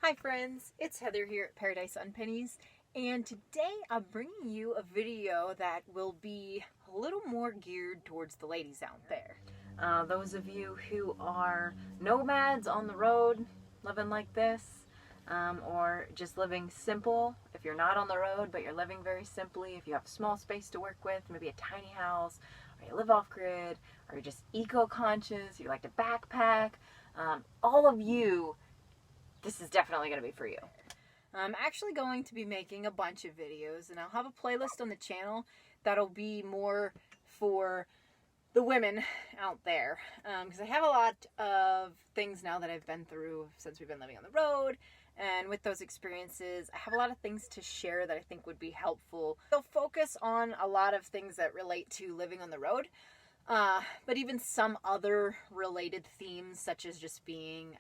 Hi friends, it's Heather here at Paradise on Pennies, and today I'm bringing you a video that will be a little more geared towards the ladies out there. Those of you who are nomads on the road, living like this, or just living simple. If you're not on the road but you're living very simply, if you have a small space to work with, maybe a tiny house, or you live off-grid, or you're just eco-conscious, you like to backpack, all of you, this is definitely going to be for you. I'm actually going to be making a bunch of videos, and I'll have a playlist on the channel that'll be more for the women out there, because I have a lot of things now that I've been through since we've been living on the road, and with those experiences I have a lot of things to share that I think would be helpful. They'll focus on a lot of things that relate to living on the road, but even some other related themes, such as just being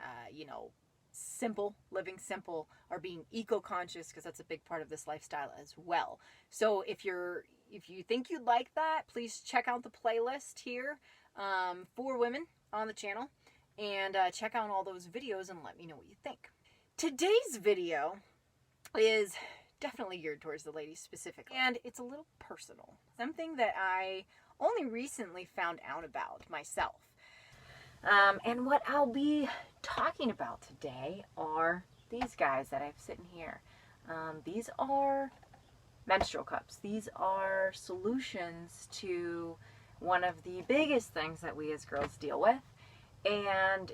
simple, living simple, or being eco-conscious, because that's a big part of this lifestyle as well. So if you think you'd like that, please check out the playlist here for women on the channel, and check out all those videos and let me know what you think. Today's video is definitely geared towards the ladies specifically, and it's a little personal, something that I only recently found out about myself. And what I'll be talking about today are these guys that I've sitting here. These are menstrual cups. These are solutions to one of the biggest things that we as girls deal with. And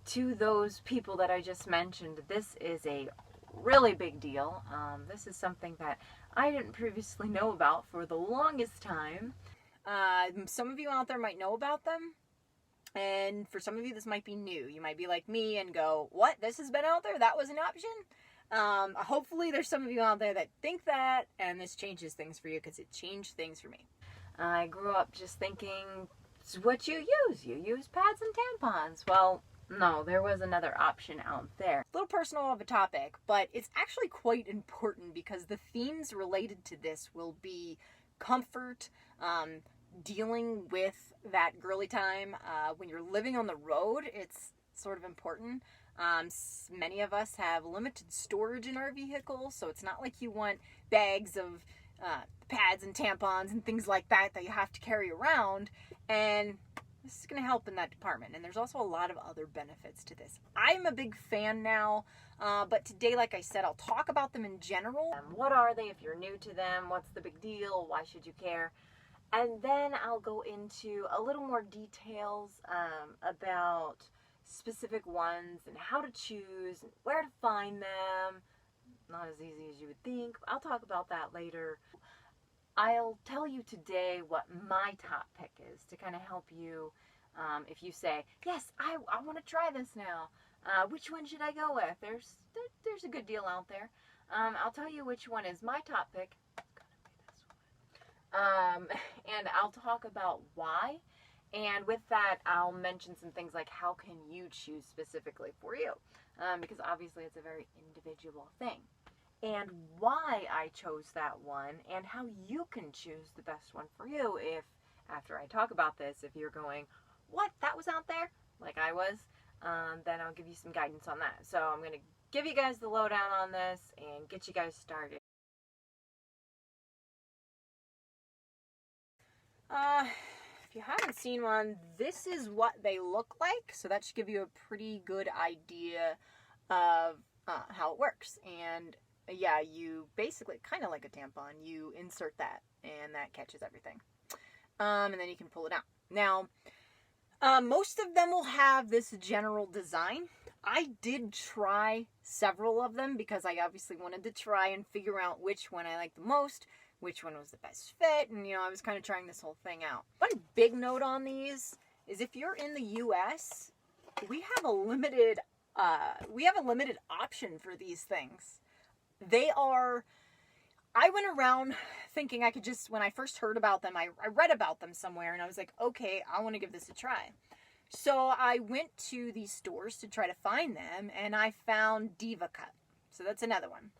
to those people that I just mentioned, this is a really big deal. This is something that I didn't previously know about for the longest time. Some of you out there might know about them. And for some of you, this might be new. You might be like me and go, what? This has been out there? That was an option? Hopefully there's some of you out there that think that, and this changes things for you, because it changed things for me. I grew up just thinking, it's what you use. You use pads and tampons. Well, no, there was another option out there. A little personal of a topic, but it's actually quite important, because the themes related to this will be comfort, dealing with that girly time. When you're living on the road, it's sort of important. Many of us have limited storage in our vehicles, so it's not like you want bags of pads and tampons and things like that you have to carry around, and this is going to help in that department. And there's also a lot of other benefits to this. I'm a big fan now, but today, like I said, I'll talk about them in general. What are they if you're new to them? What's the big deal? Why should you care? And then I'll go into a little more details about specific ones and how to choose, and where to find them. Not as easy as you would think. I'll talk about that later. I'll tell you today what my top pick is to kind of help you if you say, yes, I want to try this now. Which one should I go with? There's a good deal out there. I'll tell you which one is my top pick. And I'll talk about why, and with that I'll mention some things like how can you choose specifically for you, because obviously it's a very individual thing, and why I chose that one, and how you can choose the best one for you. If after I talk about this, if you're going, what, that was out there, like I was, then I'll give you some guidance on that. So I'm going to give you guys the lowdown on this and get you guys started. If you haven't seen one, this is what they look like, so that should give you a pretty good idea of how it works. And yeah, you basically, kind of like a tampon, you insert that, and that catches everything. And then you can pull it out. Now, most of them will have this general design. I did try several of them, because I obviously wanted to try and figure out which one I liked the most, which one was the best fit, and I was kind of trying this whole thing out. One big note on these is if you're in the US, we have a limited option for these things. I went around thinking I could just, when I first heard about them, I read about them somewhere, and I was like, okay, I want to give this a try. So I went to these stores to try to find them, and I found Diva Cup. So that's another one.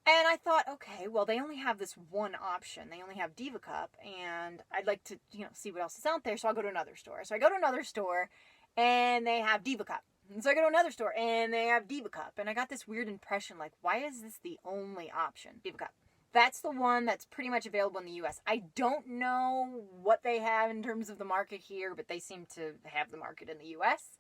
And I thought, okay, well, they only have this one option. They only have Diva Cup, and I'd like to, see what else is out there, so I'll go to another store. So I go to another store, and they have Diva Cup. And so I go to another store and they have Diva Cup. And I got this weird impression, like, why is this the only option? Diva Cup. That's the one that's pretty much available in the US. I don't know what they have in terms of the market here, but they seem to have the market in the US.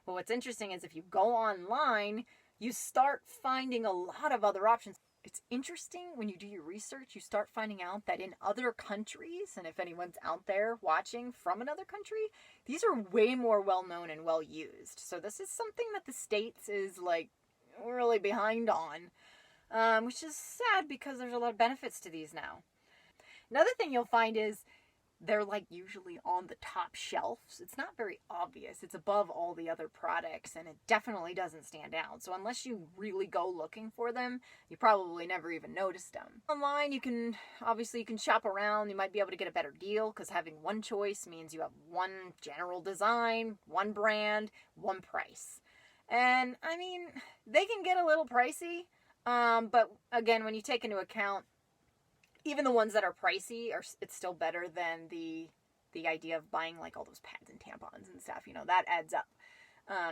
But what's interesting is if you go online, you start finding a lot of other options. It's interesting when you do your research, you start finding out that in other countries, and if anyone's out there watching from another country, these are way more well-known and well-used. So this is something that the States is like really behind on, which is sad because there's a lot of benefits to these now. Another thing you'll find is they're like usually on the top shelves. It's not very obvious. It's above all the other products and it definitely doesn't stand out. So unless you really go looking for them, you probably never even noticed them. Online, you can shop around. You might be able to get a better deal because having one choice means you have one general design, one brand, one price. And I mean, they can get a little pricey, but again, when you take into account even the ones that are pricey, it's still better than the idea of buying like all those pads and tampons and stuff. You know, that adds up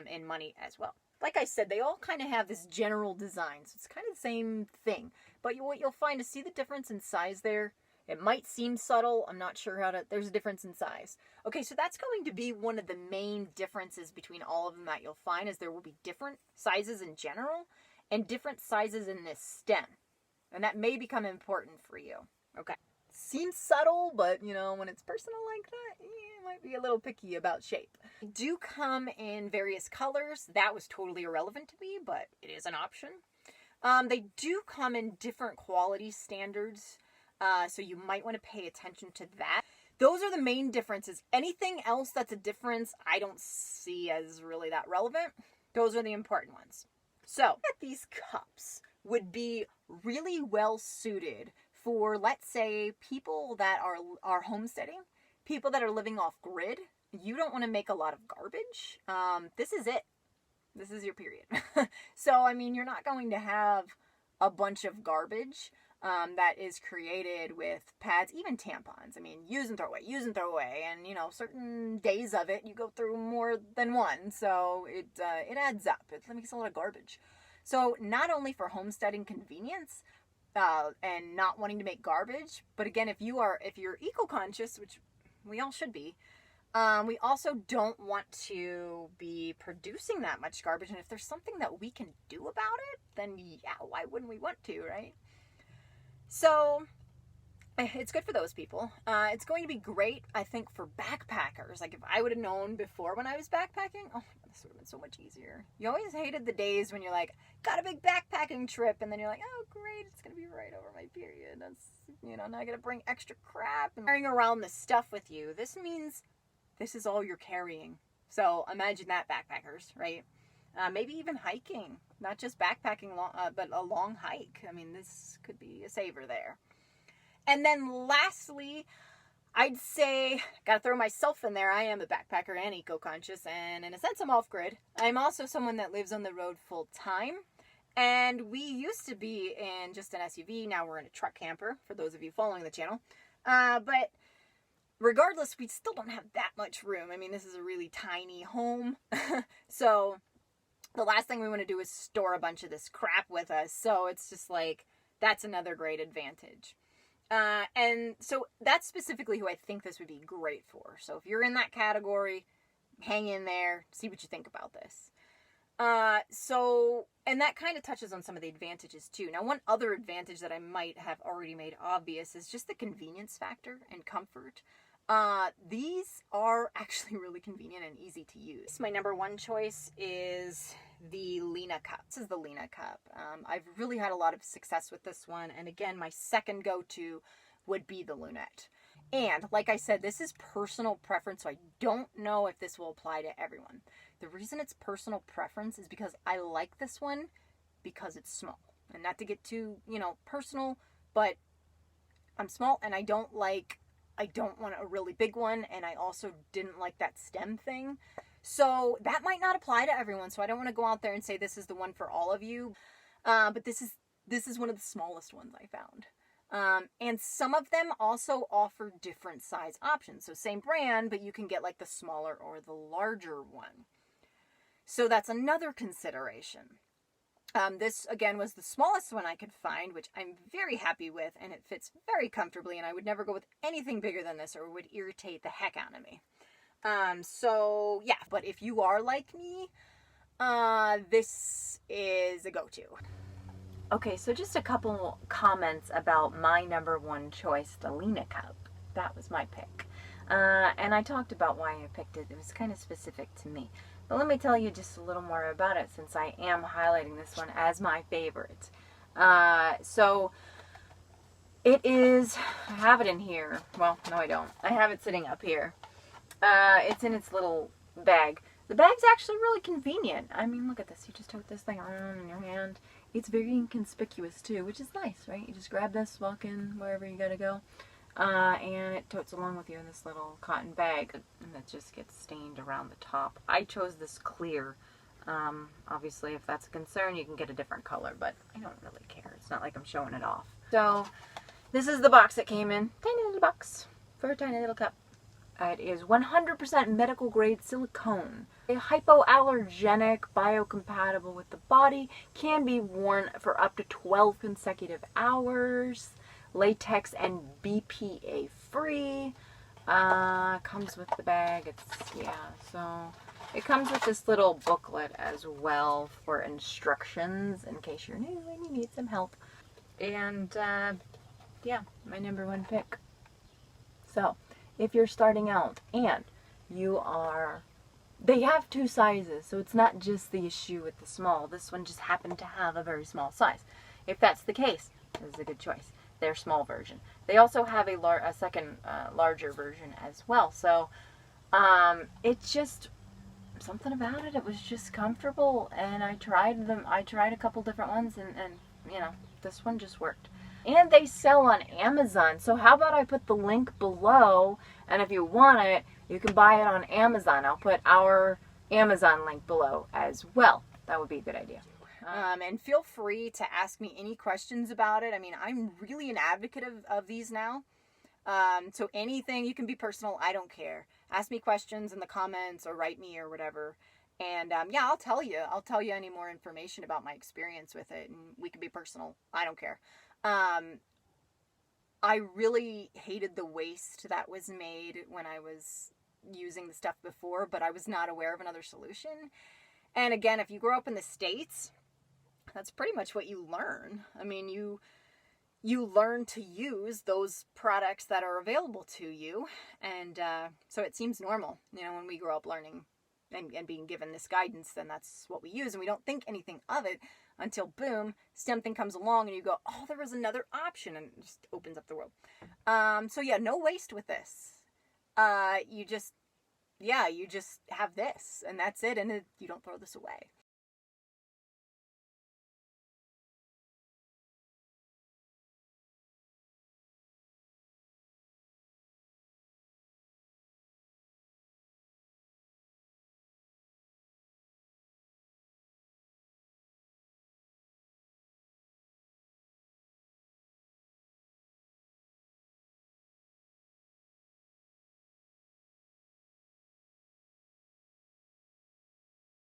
in money as well. Like I said, they all kind of have this general design, so it's kind of the same thing. But what you'll find is, see the difference in size there? It might seem subtle. I'm not sure there's a difference in size. Okay, so that's going to be one of the main differences between all of them that you'll find, is there will be different sizes in general and different sizes in this stem. And that may become important for you. Okay. Seems subtle, but, you know, when it's personal like that, you might be a little picky about shape. They do come in various colors. That was totally irrelevant to me, but it is an option. They do come in different quality standards, so you might want to pay attention to that. Those are the main differences. Anything else that's a difference, I don't see as really that relevant. Those are the important ones. So, these cups would be really well suited for, let's say, people that are homesteading, people that are living off grid. You don't want to make a lot of garbage. This is it. This is your period. So, I mean, you're not going to have a bunch of garbage that is created with pads, even tampons. I mean, use and throw away. And, you know, certain days of it, you go through more than one. So it adds up. It makes a lot of garbage. So not only for homesteading convenience and not wanting to make garbage, but again, if you're eco-conscious, which we all should be, we also don't want to be producing that much garbage. And if there's something that we can do about it, then yeah, why wouldn't we want to, right? So it's good for those people. It's going to be great, I think, for backpackers. Like if I would have known before when I was backpacking, oh, this would have been so much easier. You always hated the days when you're like, got a big backpacking trip, and then you're like, oh great, it's going to be right over my period. That's, you know, now I got to bring extra crap and carrying around this stuff with you. This means this is all you're carrying. So imagine that, backpackers, right? Maybe even hiking, not just backpacking, but a long hike. I mean, this could be a saver there. And then lastly, I'd say, gotta throw myself in there. I am a backpacker and eco-conscious, and in a sense, I'm off-grid. I'm also someone that lives on the road full time. And we used to be in just an SUV. Now we're in a truck camper, for those of you following the channel. But regardless, we still don't have that much room. I mean, this is a really tiny home. So the last thing we want to do is store a bunch of this crap with us. So it's just like, that's another great advantage. And so that's specifically who I think this would be great for. So if you're in that category, hang in there, see what you think about this. And that kind of touches on some of the advantages too. Now, one other advantage that I might have already made obvious is just the convenience factor and comfort. These are actually really convenient and easy to use. My number one choice is the LENA cup. This is the LENA cup. I've really had a lot of success with this one. And again, my second go-to would be the lunette. And like I said, this is personal preference, so I don't know if this will apply to everyone. The reason it's personal preference is because I like this one because it's small. And not to get too, personal, but I'm small and I don't want a really big one, and I also didn't like that stem thing. So that might not apply to everyone, so I don't want to go out there and say this is the one for all of you. But this is one of the smallest ones I found. And some of them also offer different size options. So same brand, but you can get like the smaller or the larger one. So that's another consideration. This, again, was the smallest one I could find, which I'm very happy with, and it fits very comfortably, and I would never go with anything bigger than this or it would irritate the heck out of me. So, yeah, but if you are like me, this is a go-to. Okay, so just a couple comments about my number one choice, the LENA cup. That was my pick. And I talked about why I picked it. It was kind of specific to me. But let me tell you just a little more about it, since I am highlighting this one as my favorite. So it is, I have it in here. Well, no I don't. I have it sitting up here. It's in its little bag. The bag's actually really convenient. I mean, look at this. You just tote this thing around in your hand. It's very inconspicuous too, which is nice, right? You just grab this, walk in wherever you gotta go. And it totes along with you in this little cotton bag, and it just gets stained around the top. I chose this clear. Obviously, if that's a concern, you can get a different color, but I don't really care. It's not like I'm showing it off. So, this is the box it came in. Tiny little box for a tiny little cup. It is 100% medical grade silicone. Hypoallergenic, biocompatible with the body, can be worn for up to 12 consecutive hours. Latex and BPA free. Comes with the bag. So it comes with this little booklet as well for instructions in case you're new and you need some help. And yeah, my number one pick. So if you're starting out and you are, they have two sizes, so it's not just the issue with the small. This one just happened to have a very small size. If that's the case, this is a good choice. Their small version. They also have a second larger version as well. So it's just something about it. It was just comfortable, and I tried them. I tried a couple different ones, and you know, this one just worked. And they sell on Amazon. So how about I put the link below, and if you want it, you can buy it on Amazon. I'll put our Amazon link below as well. That would be a good idea. And feel free to ask me any questions about it. I mean, I'm really an advocate of these now. So anything, you can be personal. I don't care. Ask me questions in the comments or write me or whatever. And yeah, I'll tell you. I'll tell you any more information about my experience with it. And we can be personal. I don't care. I really hated the waste that was made when I was using the stuff before, but I was not aware of another solution. And again, if you grow up in the States, that's pretty much what you learn. I mean, you learn to use those products that are available to you. And so it seems normal, you know, when we grow up learning and being given this guidance, then that's what we use. And we don't think anything of it until, boom, something comes along and you go, oh, there was another option, and it just opens up the world. So yeah, no waste with this. You just have this, and that's it, and you don't throw this away.